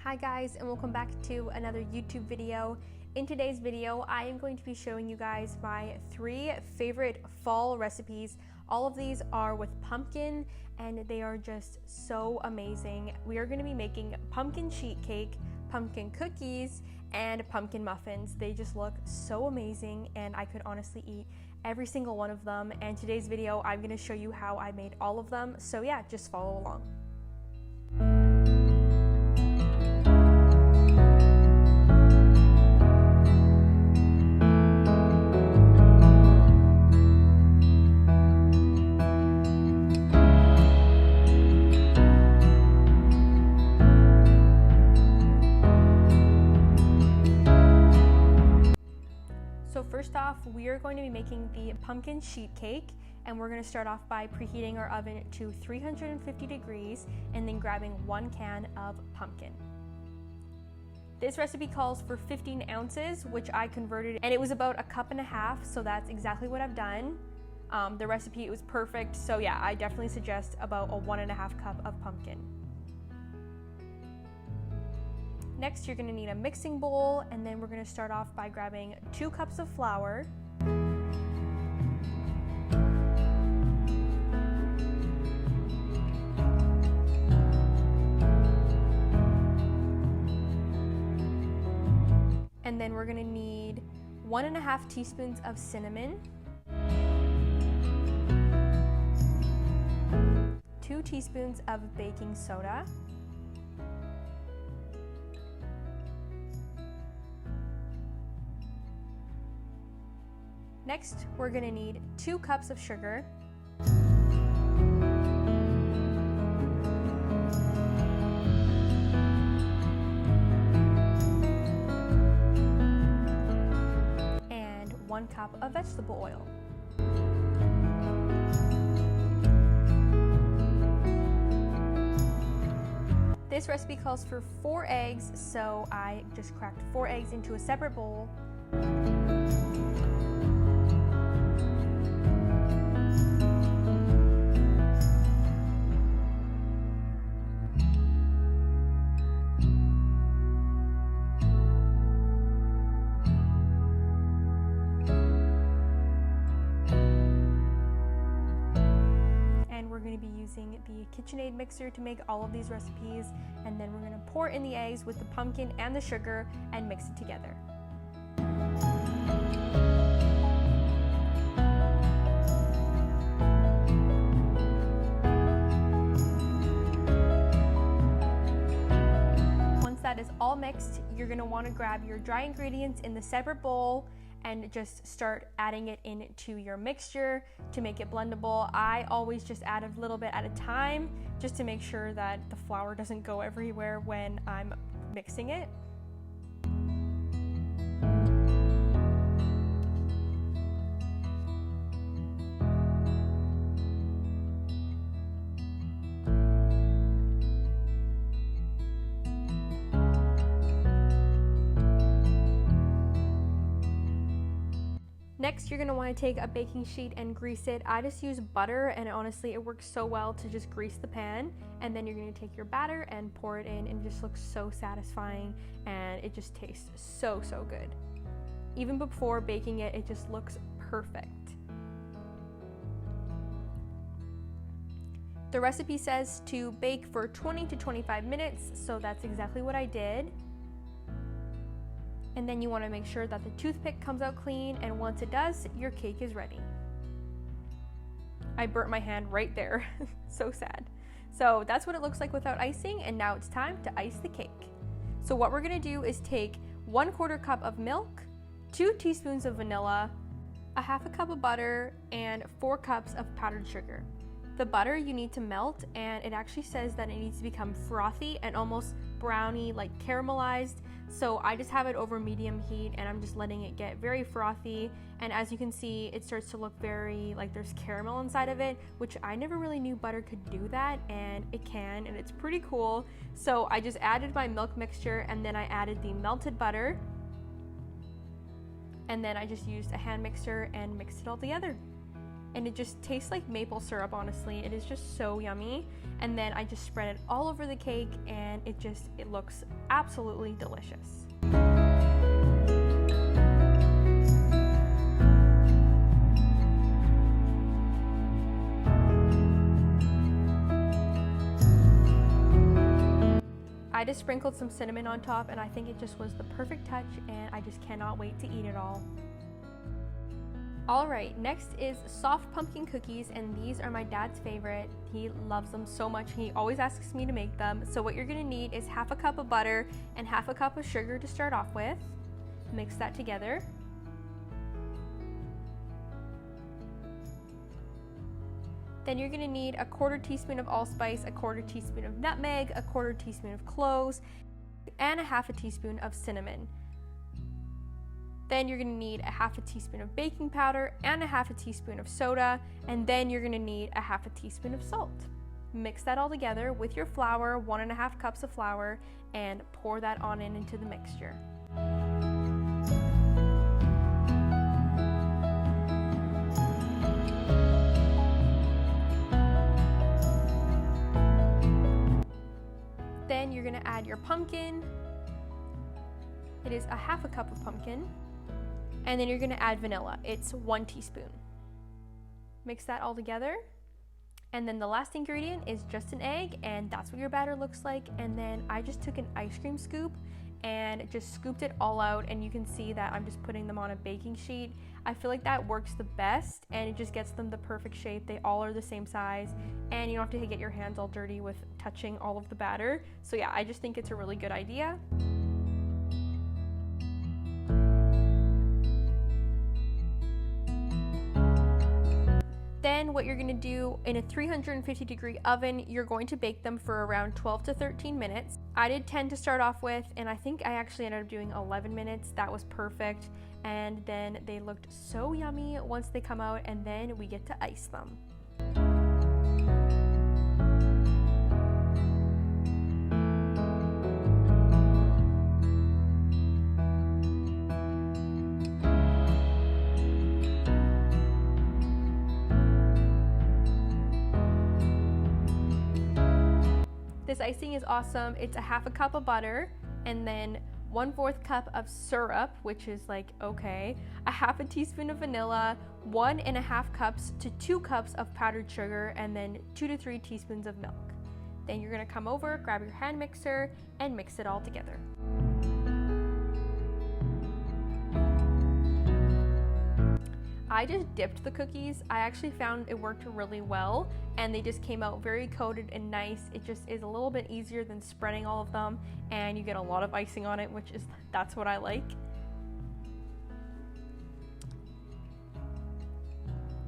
Hi guys, and welcome back to another YouTube video. In today's video, I am going to be showing you guys my 3 favorite fall recipes. All of these are with pumpkin and they are just so amazing. We are going to be making pumpkin sheet cake, pumpkin cookies, and pumpkin muffins. They just look so amazing and I could honestly eat every single one of them. And today's video, I'm going to show you how I made all of them. So yeah, just follow along. So first off, we are going to be making the pumpkin sheet cake, and we're going to start off by preheating our oven to 350 degrees and then grabbing 1 can of pumpkin. This recipe calls for 15 ounces, which I converted, and it was about 1.5 cups, so that's exactly what I've done. The recipe was perfect, so yeah, I definitely suggest about a 1.5 cup of pumpkin. Next, you're going to need a mixing bowl, and then we're going to start off by grabbing 2 cups of flour, and then we're going to need 1.5 teaspoons of cinnamon, 2 teaspoons of baking soda, next, we're going to need 2 cups of sugar, and 1 cup of vegetable oil. This recipe calls for 4 eggs, so I just cracked 4 eggs into a separate bowl. We're going to be using the KitchenAid mixer to make all of these recipes, and then we're going to pour in the eggs with the pumpkin and the sugar and mix it together. Once that is all mixed, you're going to want to grab your dry ingredients in the separate bowl and just start adding it into your mixture to make it blendable. I always just add a little bit at a time just to make sure that the flour doesn't go everywhere when I'm mixing it. Next, you're going to want to take a baking sheet and grease it. I just use butter, and honestly, it works so well to just grease the pan. And then you're going to take your batter and pour it in, and it just looks so satisfying, and it just tastes so good. Even before baking it, it just looks perfect. The recipe says to bake for 20 to 25 minutes, so that's exactly what I did. And then you want to make sure that the toothpick comes out clean, and once it does, your cake is ready. I burnt my hand right there. So sad. So that's what it looks like without icing, and now it's time to ice the cake. So what we're going to do is take 1/4 cup of milk, 2 teaspoons of vanilla, 1/2 cup of butter, and 4 cups of powdered sugar. The butter you need to melt, and it actually says that it needs to become frothy and almost browny, like caramelized. So I just have it over medium heat, and I'm just letting it get very frothy. And as you can see, it starts to look very like there's caramel inside of it, which I never really knew butter could do that, and it can, and it's pretty cool. So I just added my milk mixture, and then I added the melted butter, and then I just used a hand mixer and mixed it all together. and it just tastes like maple syrup, honestly. It is just so yummy. And then I just spread it all over the cake, and it looks absolutely delicious. I just sprinkled some cinnamon on top, and I think it just was the perfect touch, and I just cannot wait to eat it all. Alright, next is soft pumpkin cookies, and these are my dad's favorite. He loves them so much, he always asks me to make them. So what you're going to need is half a cup of butter and half a cup of sugar to start off with. Mix that together. Then you're going to need a 1/4 teaspoon of allspice, a 1/4 teaspoon of nutmeg, a 1/4 teaspoon of cloves, and a 1/2 teaspoon of cinnamon. Then you're going to need a 1/2 teaspoon of baking powder and a 1/2 teaspoon of soda, and then you're going to need a 1/2 teaspoon of salt. Mix that all together with your flour, 1½ cups of flour, and pour that on into the mixture. Then you're going to add your pumpkin. It is a 1/2 cup of pumpkin. And then you're going to add vanilla. It's 1 teaspoon. Mix that all together. And then the last ingredient is just an egg, and that's what your batter looks like. And then I just took an ice cream scoop and just scooped it all out, and you can see that I'm just putting them on a baking sheet. I feel like that works the best, and it just gets them the perfect shape. They all are the same size, and you don't have to get your hands all dirty with touching all of the batter. So yeah, I just think it's a really good idea. Then what you're going to do, in a 350-degree oven, you're going to bake them for around 12 to 13 minutes. I did 10 to start off with, and I think I actually ended up doing 11 minutes. That was perfect. And then they looked so yummy once they come out, and then we get to ice them. This icing is awesome. It's a 1/2 cup of butter, and then 1/4 cup of syrup, which is like, okay, a 1/2 teaspoon of vanilla, 1½ cups to 2 cups of powdered sugar, and then 2 to 3 teaspoons of milk. Then you're gonna come over, grab your hand mixer, and mix it all together. I just dipped the cookies. I actually found it worked really well, and they just came out very coated and nice. It just is a little bit easier than spreading all of them, and you get a lot of icing on it, that's what I like.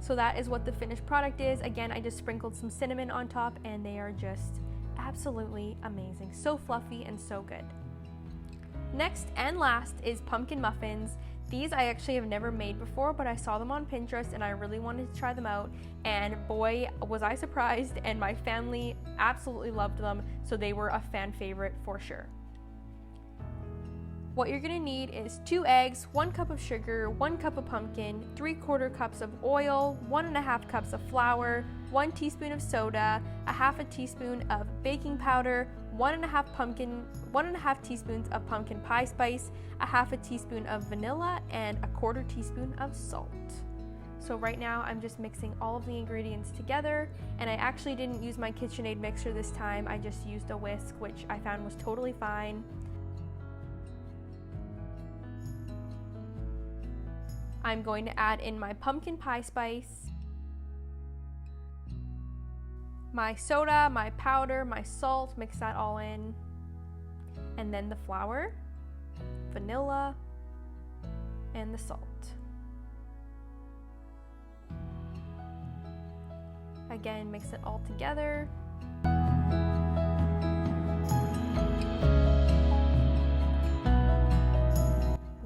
So that is what the finished product is. Again, I just sprinkled some cinnamon on top, and they are just absolutely amazing. So fluffy and so good. Next and last is pumpkin muffins. These I actually have never made before, but I saw them on Pinterest and I really wanted to try them out, and boy was I surprised, and my family absolutely loved them, so they were a fan favorite for sure. What you're going to need is 2 eggs, 1 cup of sugar, 1 cup of pumpkin, 3/4 cups of oil, 1½ cups of flour, 1 teaspoon of soda, a 1/2 teaspoon of baking powder, 1½ teaspoons of pumpkin pie spice, a 1/2 teaspoon of vanilla, and a 1/4 teaspoon of salt. So right now I'm just mixing all of the ingredients together, and I actually didn't use my KitchenAid mixer this time. I just used a whisk, which I found was totally fine. I'm going to add in my pumpkin pie spice, my soda, my powder, my salt, mix that all in, and then the flour, vanilla, and the salt. Again, mix it all together.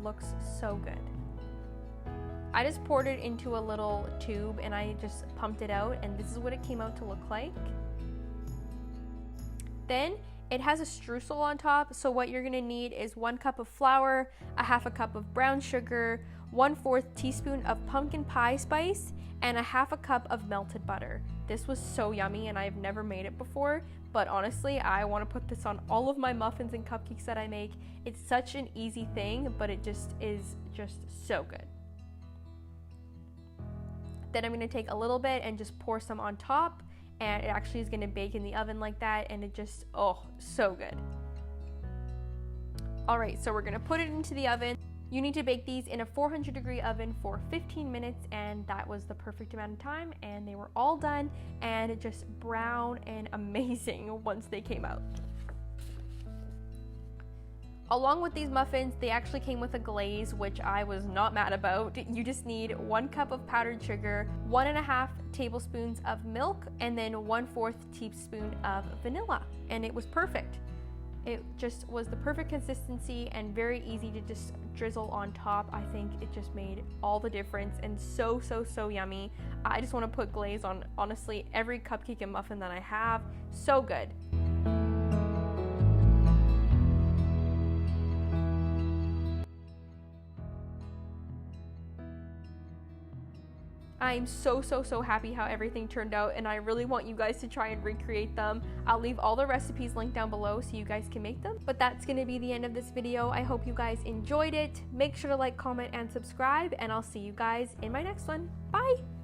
Looks so good. I just poured it into a little tube and I just pumped it out, and this is what it came out to look like. Then it has a streusel on top, so what you're gonna need is 1 cup of flour, a 1/2 cup of brown sugar, 1/4 teaspoon of pumpkin pie spice, and a half a cup of melted butter. This was so yummy and I've never made it before, but honestly, I want to put this on all of my muffins and cupcakes that I make. It's such an easy thing, but it just is just so good. Then I'm going to take a little bit and just pour some on top, and it actually is going to bake in the oven like that, and it just, oh, so good. All right, so we're going to put it into the oven. You need to bake these in a 400-degree oven for 15 minutes, and that was the perfect amount of time, and they were all done and just brown and amazing once they came out. Along with these muffins, they actually came with a glaze, which I was not mad about. You just need 1 cup of powdered sugar, 1.5 tablespoons of milk, and then 1/4 teaspoon of vanilla, and it was perfect. It just was the perfect consistency and very easy to just drizzle on top. I think it just made all the difference and so, so, so yummy. I just want to put glaze on honestly every cupcake and muffin that I have. So good. I'm so, so, so happy how everything turned out, and I really want you guys to try and recreate them. I'll leave all the recipes linked down below so you guys can make them. But that's gonna be the end of this video. I hope you guys enjoyed it. Make sure to like, comment, and subscribe, and I'll see you guys in my next one. Bye!